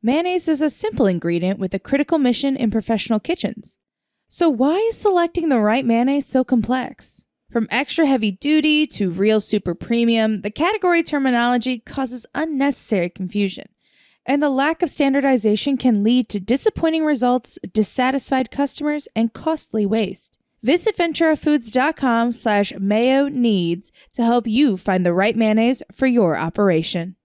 Mayonnaise is a simple ingredient with a critical mission in professional kitchens. So why is selecting the right mayonnaise so complex? From extra heavy duty to real super premium, the category terminology causes unnecessary confusion. And the lack of standardization can lead to disappointing results, dissatisfied customers, and costly waste. Visit venturafoods.com/mayo needs to help you find the right mayonnaise for your operation.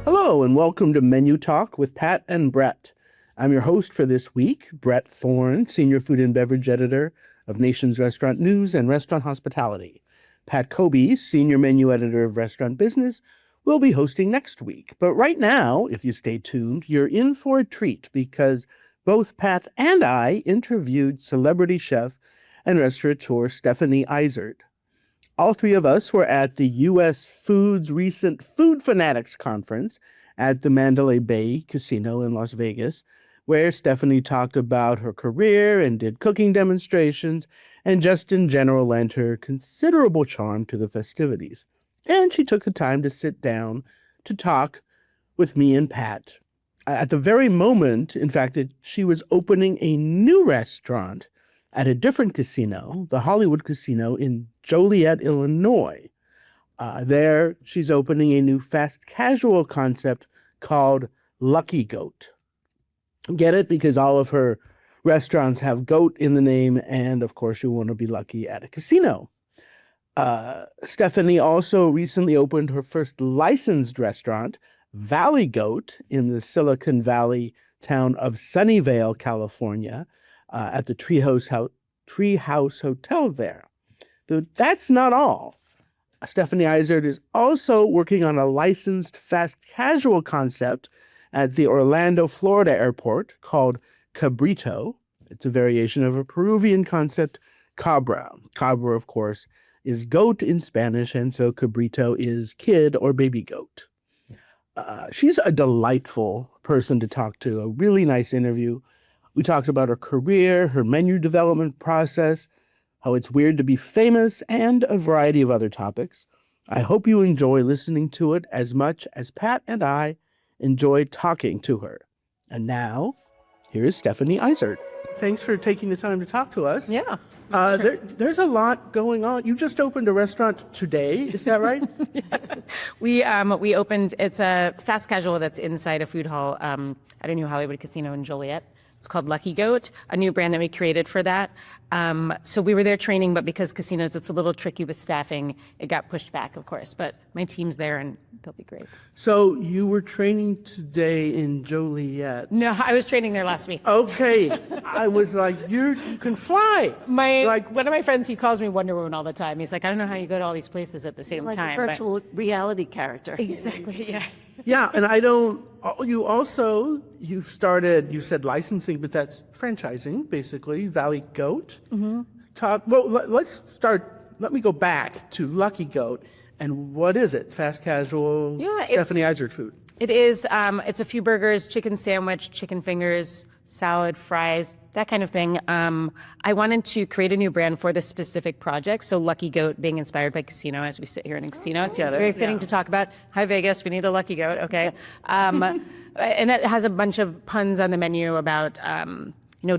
Hello and welcome to Menu Talk with Pat and Bret. I'm your host for this week, Bret Thorn, Senior Food and Beverage Editor of Nation's Restaurant News and Restaurant Hospitality. Pat Cobe, Senior Menu Editor of Restaurant Business, will be hosting next week. But right now, if you stay tuned, you're in for a treat because both Pat and I interviewed celebrity chef and restaurateur Stephanie Izard. All three of us were at the US Foods recent Food Fanatics conference at the Mandalay Bay Casino in Las Vegas, where Stephanie talked about her career and did cooking demonstrations and just in general lent her considerable charm to the festivities. And she took the time to sit down to talk with me and Pat. At the very moment, in fact, that she was opening a new restaurant at a different casino, the Hollywood Casino in Joliet, Illinois. There, she's opening a new fast casual concept called Lucky Goat. Get it? Because all of her restaurants have goat in the name, and of course you want to be lucky at a casino. Stephanie also recently opened her first licensed restaurant, Valley Goat, in the Silicon Valley town of Sunnyvale, California, at the Treehouse Hotel there. But that's not all. Stephanie Izard is also working on a licensed fast casual concept at the Orlando, Florida airport called Cabrito. It's a variation of a Peruvian concept, Cabra. Cabra, of course, is goat in Spanish, and so Cabrito is kid or baby goat. She's a delightful person to talk to, a really nice interview. We talked about her career, her menu development process, how it's weird to be famous, and a variety of other topics. I hope you enjoy listening to it as much as Pat and I enjoyed talking to her. And now, here is Stephanie Izard. Thanks for taking the time to talk to us. Yeah. There's a lot going on. You just opened a restaurant today, is that right? Yeah. We opened, it's a fast casual that's inside a food hall at a new Hollywood casino in Joliet. It's called Lucky Goat, a new brand that we created for that. So we were there training, but because casinos, it's a little tricky with staffing, it got pushed back, of course. But my team's there and they'll be great. So you were training today in Joliet. No, I was training there last week. Okay. I was like, you can fly. One of my friends, he calls me Wonder Woman all the time. He's like, I don't know how you go to all these places at the same like time. A virtual reality character. Exactly, yeah. Yeah, and you said licensing, but that's franchising, basically, Valley Goat. Mm-hmm. Let me go back to Lucky Goat. And what is it? Fast casual, Stephanie Izard food. It is, it's a few burgers, chicken sandwich, chicken fingers, salad, fries, that kind of thing. I wanted to create a new brand for this specific project. So Lucky Goat being inspired by casino, as we sit here in a casino. It's very fitting to talk about. Hi, Vegas, we need a Lucky Goat, okay. And it has a bunch of puns on the menu about,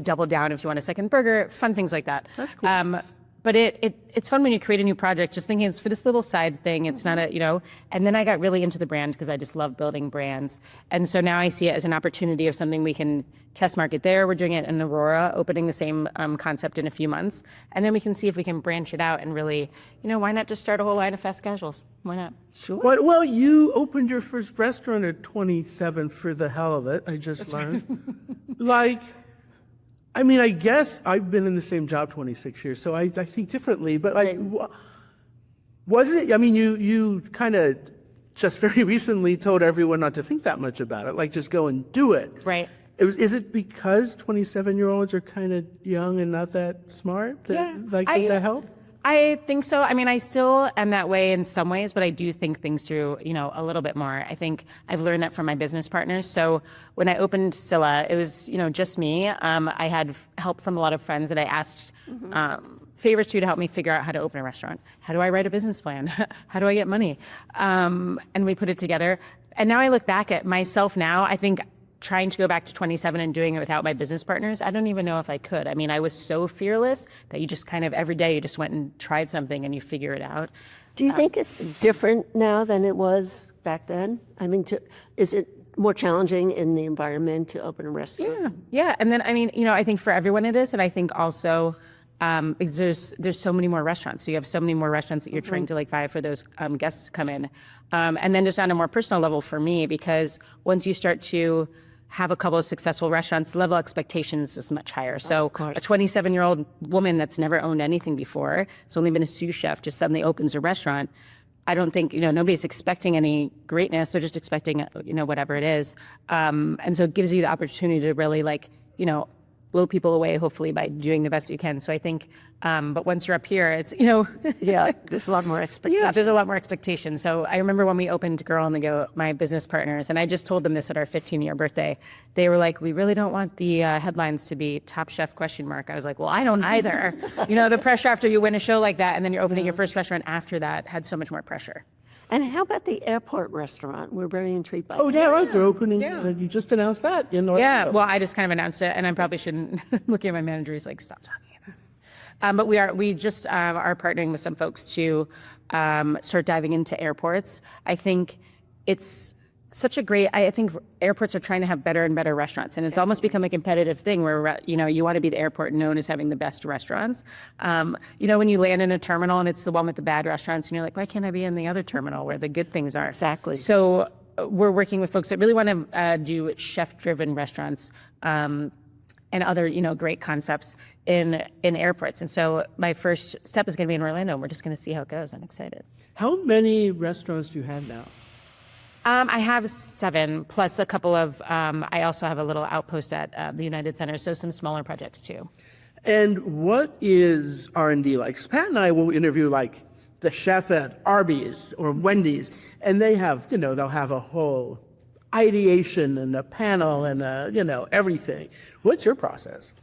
double down if you want a second burger, fun things like that. That's cool. But it's fun when you create a new project, just thinking it's for this little side thing. It's not and then I got really into the brand because I just love building brands. And so now I see it as an opportunity of something we can test market there. We're doing it in Aurora, opening the same concept in a few months. And then we can see if we can branch it out and really, why not just start a whole line of fast casuals? Why not? Sure. Well, you opened your first restaurant at 27 for the hell of it, I just learned. Right. I guess I've been in the same job 26 years, so I think differently. But was it? You kind of just very recently told everyone not to think that much about it, like just go and do it. Right. Is it because 27-year-olds are kind of young and not that smart? Did that help? I think so. I still am that way in some ways, but I do think things through, a little bit more. I think I've learned that from my business partners. So when I opened Scylla, it was, just me. I had help from a lot of friends that I asked favors too to help me figure out how to open a restaurant. How do I write a business plan? How do I get money? And we put it together. And now I look back at myself now, I think trying to go back to 27 and doing it without my business partners, I don't even know if I could. I mean, I was so fearless that you just kind of every day you just went and tried something and you figure it out. Do you think it's different now than it was back then? I mean, is it more challenging in the environment to open a restaurant? Yeah. And then, I mean, I think for everyone it is. And I think also there's so many more restaurants. So you have so many more restaurants that you're trying to vie for those guests to come in. And then just on a more personal level for me, because once you start to have a couple of successful restaurants, the level of expectations is much higher. So a 27-year-old woman that's never owned anything before, it's only been a sous chef, just suddenly opens a restaurant. I don't think, nobody's expecting any greatness. They're just expecting, whatever it is. And so it gives you the opportunity to really blow people away, hopefully, by doing the best you can. So I think, but once you're up here, it's, Yeah, there's a lot more expectation. Yeah, there's a lot more expectation. So I remember when we opened Girl on the Go, my business partners, and I just told them this at our 15-year birthday. They were like, we really don't want the headlines to be Top Chef ? I was like, well, I don't either. The pressure after you win a show like that, and then you're opening your first restaurant after that had so much more pressure. And how about the airport restaurant? We're very intrigued by Oh, yeah, right. They're opening. You just announced that in Orlando. Yeah, well, I just kind of announced it, and I probably shouldn't. Looking at my manager, he's like, stop talking about it. But we just are partnering with some folks to start diving into airports. I think it's such a great, I think airports are trying to have better and better restaurants, and it's almost become a competitive thing where, you want to be the airport known as having the best restaurants. When you land in a terminal and it's the one with the bad restaurants, and you're like, why can't I be in the other terminal where the good things are? Exactly. So we're working with folks that really want to do chef-driven restaurants and other, great concepts in airports. And so my first step is going to be in Orlando, and we're just going to see how it goes. I'm excited. How many restaurants do you have now? I have 7, plus a couple of, I also have a little outpost at the United Center, so some smaller projects too. And what is R&D like? 'Cause Pat and I will interview the chef at Arby's or Wendy's, and they have, they'll have a whole ideation and a panel and everything. What's your process?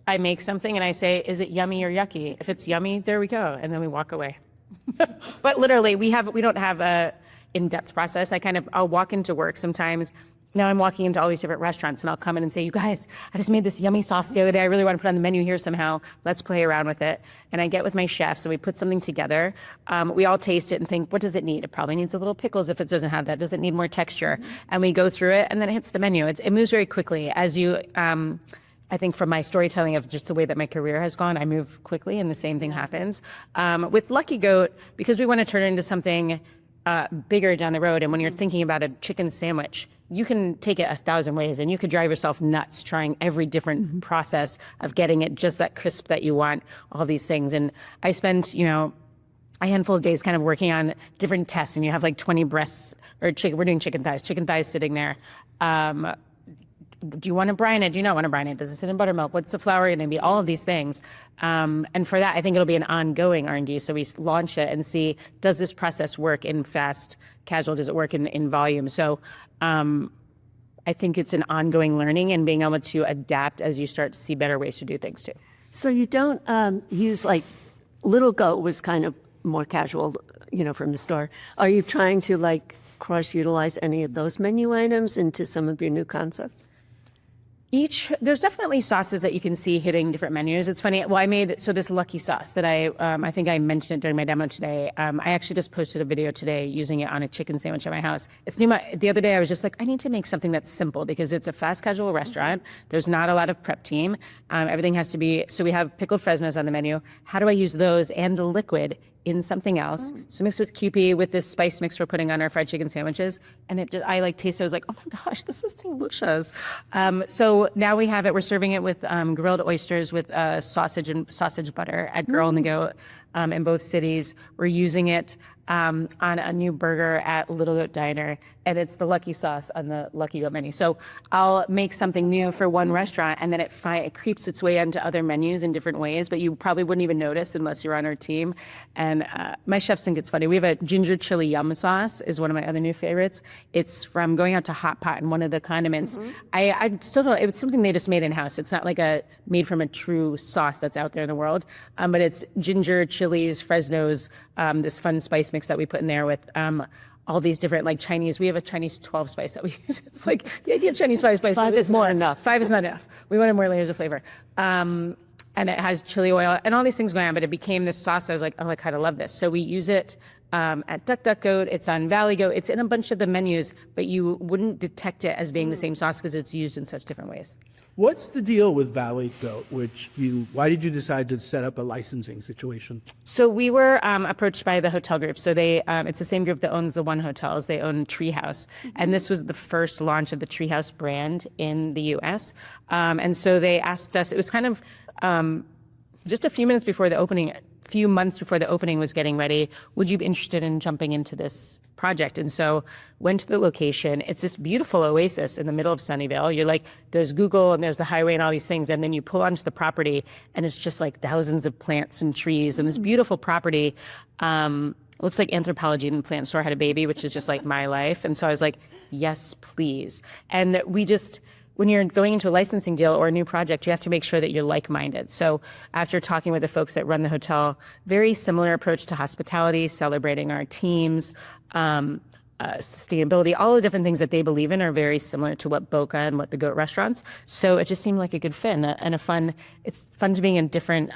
I make something and I say, is it yummy or yucky? If it's yummy, there we go, and then we walk away. But literally, we don't have a in-depth process. I'll walk into work sometimes. Now I'm walking into all these different restaurants, and I'll come in and say, you guys, I just made this yummy sauce the other day. I really want to put it on the menu here somehow. Let's play around with it. And I get with my chefs, and we put something together. We all taste it and think, what does it need? It probably needs a little pickles if it doesn't have that. Does it need more texture? And we go through it, and then it hits the menu. It moves very quickly. As you, I think from my storytelling of just the way that my career has gone, I move quickly, and the same thing happens. With Lucky Goat, because we want to turn it into something bigger down the road. And when you're thinking about a chicken sandwich, you can take it 1,000 ways, and you could drive yourself nuts trying every different process of getting it just that crisp that you want, all these things. And I spent, a handful of days kind of working on different tests, and you have 20 breasts or chicken. We're doing chicken thighs sitting there. Do you want to brine it? Do you not want to brine it? Does it sit in buttermilk? What's the flour going to be? All of these things. And for that, I think it'll be an ongoing R&D. So we launch it and see, does this process work in fast casual? Does it work in volume? So I think it's an ongoing learning and being able to adapt as you start to see better ways to do things too. So you don't use Little Goat was kind of more casual, from the store. Are you trying to cross-utilize any of those menu items into some of your new concepts? There's definitely sauces that you can see hitting different menus. It's funny. Well, I made this lucky sauce that I think I mentioned it during my demo today. I actually just posted a video today using it on a chicken sandwich at my house. It's new. The other day I was just like, I need to make something that's simple because it's a fast casual restaurant. There's not a lot of prep team. Everything has to be. So we have pickled Fresnos on the menu. How do I use those and the liquid in something else? So mixed with Kewpie with this spice mix we're putting on our fried chicken sandwiches, and I tasted. I was like, oh my gosh, this is delicious. So now we have it. We're serving it with grilled oysters with sausage and sausage butter at Girl on the Go in both cities. We're using it on a new burger at Little Goat Diner, and it's the Lucky Sauce on the Lucky Goat menu. So I'll make something new for one restaurant, and then it creeps its way into other menus in different ways, but you probably wouldn't even notice unless you're on our team. And my chefs think it's funny. We have a ginger chili yum sauce is one of my other new favorites. It's from going out to Hot Pot and one of the condiments. I still don't, it's something they just made in-house. It's not like made from a true sauce that's out there in the world, but it's ginger, chilies, Fresnos, this fun spice mix that we put in there with all these different like Chinese. We have a Chinese 12 spice that we use. It's like the idea of Chinese 5 spice. 5 is more enough. 5 is not enough. We wanted more layers of flavor. And it has chili oil and all these things going on, but it became this sauce. I was like, oh, I kind of love this. So we use it at Duck Duck Goat. It's on Valley Goat. It's in a bunch of the menus, but you wouldn't detect it as being the same sauce because it's used in such different ways. What's the deal with Valley Goat? Why did you decide to set up a licensing situation? So we were approached by the hotel group. So it's the same group that owns the One Hotels. They own Treehouse, and this was the first launch of the Treehouse brand in the U.S. And so they asked us. It was kind of just a few months before the opening was getting ready. Would you be interested in jumping into this project? And so went to the location. It's this beautiful oasis in the middle of Sunnyvale. You're like, there's Google and there's the highway and all these things. And then you pull onto the property and it's just like thousands of plants and trees and this beautiful property. Looks like Anthropology and Plant Store had a baby, which is just like my life. And so I was like, yes, please. And when you're going into a licensing deal or a new project, you have to make sure that you're like-minded. So after talking with the folks that run the hotel, very similar approach to hospitality, celebrating our teams, sustainability, all the different things that they believe in are very similar to what Boca and what the Goat restaurants. So it just seemed like a good fit and it's fun to be in a different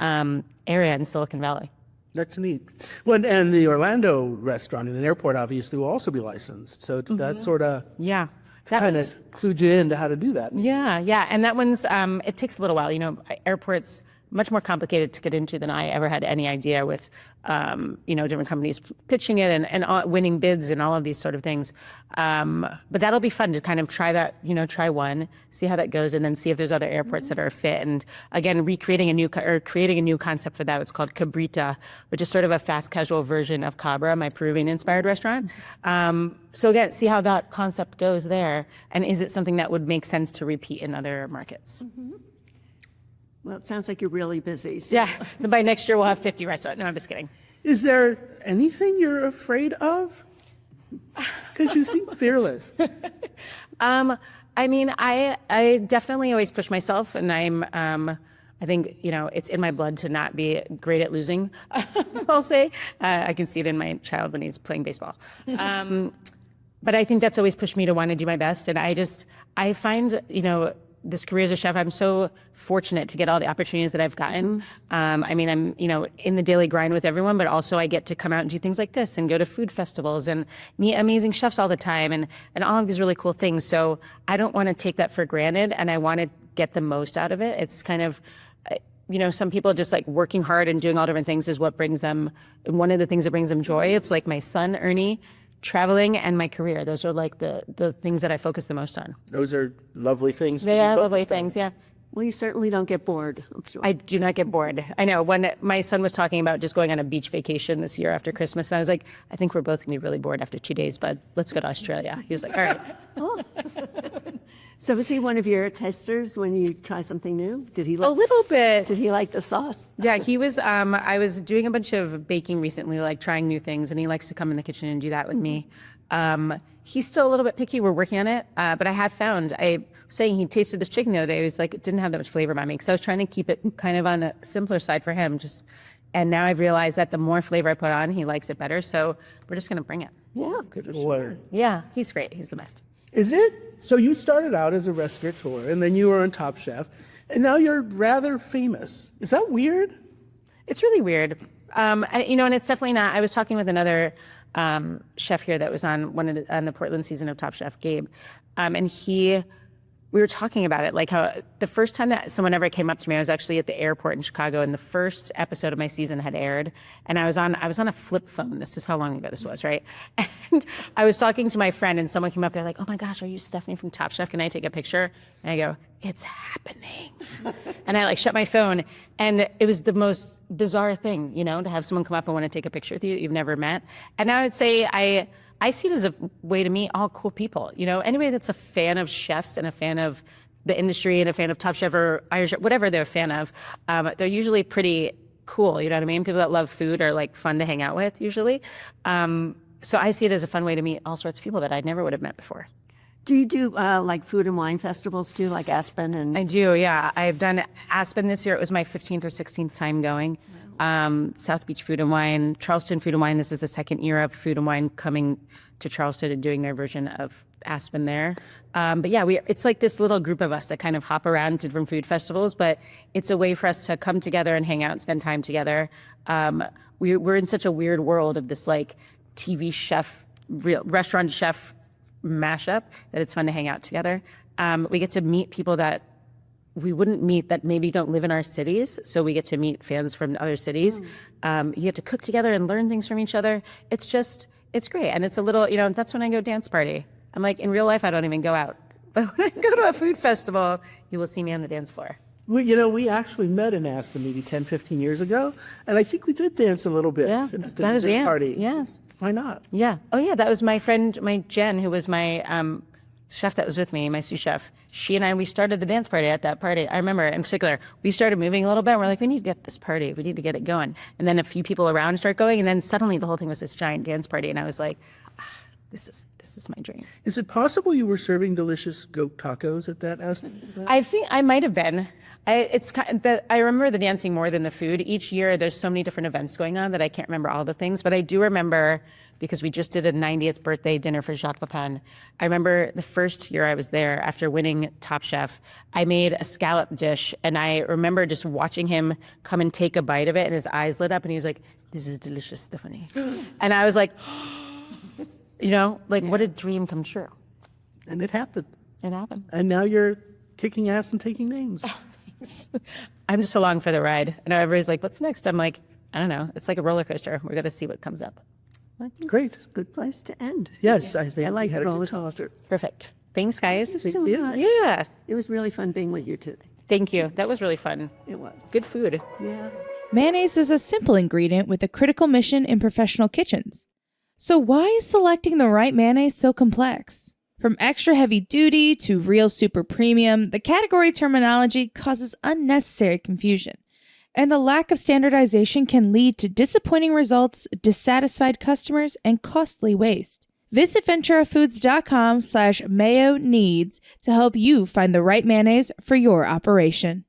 area in Silicon Valley. That's neat. Well, and the Orlando restaurant in an airport obviously will also be licensed. So that sort of kind of clued you into how to do that. Yeah. And that one's, it takes a little while. Airports, much more complicated to get into than I ever had any idea with, different companies pitching it and winning bids and all of these sort of things. But that'll be fun to kind of try that, try one, see how that goes, and then see if there's other airports that are a fit. And again, creating a new concept for that. It's called Cabrita, which is sort of a fast casual version of Cabra, my Peruvian inspired restaurant. So again, see how that concept goes there. And is it something that would make sense to repeat in other markets? Well, it sounds like you're really busy. So. Yeah, by next year we'll have 50 restaurants. No, I'm just kidding. Is there anything you're afraid of? Because you seem fearless. I definitely always push myself, and I think, it's in my blood to not be great at losing, I'll say. I can see it in my child when he's playing baseball. But I think that's always pushed me to want to do my best. And I find, this career as a chef, I'm so fortunate to get all the opportunities that I've gotten. I'm, in the daily grind with everyone, but also I get to come out and do things like this and go to food festivals and meet amazing chefs all the time and all of these really cool things. So I don't want to take that for granted, and I want to get the most out of it. It's kind of, some people just like working hard and doing all different things is what brings them, one of the things that brings them joy. It's like my son, Ernie, traveling, and my career. Those are like the things that I focus the most on. Those are lovely things. They are lovely things, yeah. Well, you certainly don't get bored. I do not get bored. I know when my son was talking about just going on a beach vacation this year after Christmas, and I was like, I think we're both gonna be really bored after 2 days, but let's go to Australia. He was like, all right. Oh. So was he one of your testers when you try something new? Did he A little bit. Did he like the sauce? Yeah, he was, I was doing a bunch of baking recently, like trying new things, and he likes to come in the kitchen and do that with me. He's still a little bit picky. We're working on it. But I have found, I was saying he tasted this chicken the other day. He was like, it didn't have that much flavor by me. So I was trying to keep it kind of on a simpler side for him. And now I've realized that the more flavor I put on, he likes it better. So we're just going to bring it. Yeah. Good Lord. Yeah, he's great. He's the best. Is it? So you started out as a restaurateur, and then you were on Top Chef, and now you're rather famous. Is that weird? It's really weird. And it's definitely not. I was talking with another chef here that was on the Portland season of Top Chef, Gabe, and we were talking about it, like how the first time that someone ever came up to me, I was actually at the airport in Chicago, and the first episode of my season had aired, and I was on a flip phone. This is how long ago this was, right? And I was talking to my friend, and someone came up there like, "Oh my gosh, are you Stephanie from Top Chef? Can I take a picture?" And I go, it's happening. And I like shut my phone, and it was the most bizarre thing, you know, to have someone come up and want to take a picture with you that you've never met. And I would say I see it as a way to meet all cool people, you know, anybody that's a fan of chefs and a fan of the industry and a fan of Top Chef or Irish, whatever they're a fan of, they're usually pretty cool, you know what I mean? People that love food are like fun to hang out with usually. So I see it as a fun way to meet all sorts of people that I never would have met before. Do you do like food and wine festivals too, like Aspen? And I do, yeah. I've done Aspen this year. It was my 15th or 16th time going. South Beach Food and Wine, Charleston Food and Wine. This is the second year of Food and Wine coming to Charleston and doing their version of Aspen there. But yeah, it's like this little group of us that kind of hop around to different food festivals, but it's a way for us to come together and hang out and spend time together. We're in such a weird world of this like TV chef, real restaurant chef mashup that it's fun to hang out together. We get to meet people that we wouldn't meet that maybe don't live in our cities. So we get to meet fans from other cities. You get to cook together and learn things from each other. It's great. And it's a little, you know, that's when I go dance party. I'm like, in real life, I don't even go out. But when I go to a food festival, you will see me on the dance floor. Well, you know, we actually met in Aspen maybe 10, 15 years ago, and I think we did dance a little bit Yeah, at the that is dessert dance. party. Yes. Why not? Yeah. Oh, yeah. That was my friend, my Jen, who was my chef that was with me, my sous chef. She and I, we started the dance party at that party. I remember in particular, we started moving a little bit. We're like, we need to get this party. We need to get it going. And then a few people around start going. And then suddenly the whole thing was this giant dance party. And I was like, this is my dream. Is it possible you were serving delicious goat tacos at that Aspen event? I think I might have been. I remember the dancing more than the food. Each year, there's so many different events going on that I can't remember all the things. But I do remember, because we just did a 90th birthday dinner for Jacques Pepin. I remember the first year I was there, after winning Top Chef, I made a scallop dish, and I remember just watching him come and take a bite of it, and his eyes lit up, and he was like, "This is delicious, Stephanie." And I was like, you know, like what a dream come true. And it happened. It happened. And now you're kicking ass and taking names. I'm just along for the ride. And everybody's like, what's next? I'm like, I don't know. It's like a roller coaster. We're going to see what comes up. Great. good place to end. Yes, I think I like we had a roller good talk. Perfect. Thanks, guys. Thank you so much. Yeah. It was really fun being with you today. Thank you. That was really fun. It was. Good food. Yeah. Mayonnaise is a simple ingredient with a critical mission in professional kitchens. So why is selecting the right mayonnaise so complex? From extra heavy duty to real super premium, the category terminology causes unnecessary confusion. And the lack of standardization can lead to disappointing results, dissatisfied customers, and costly waste. Visit venturafoods.com/mayo needs to help you find the right mayonnaise for your operation.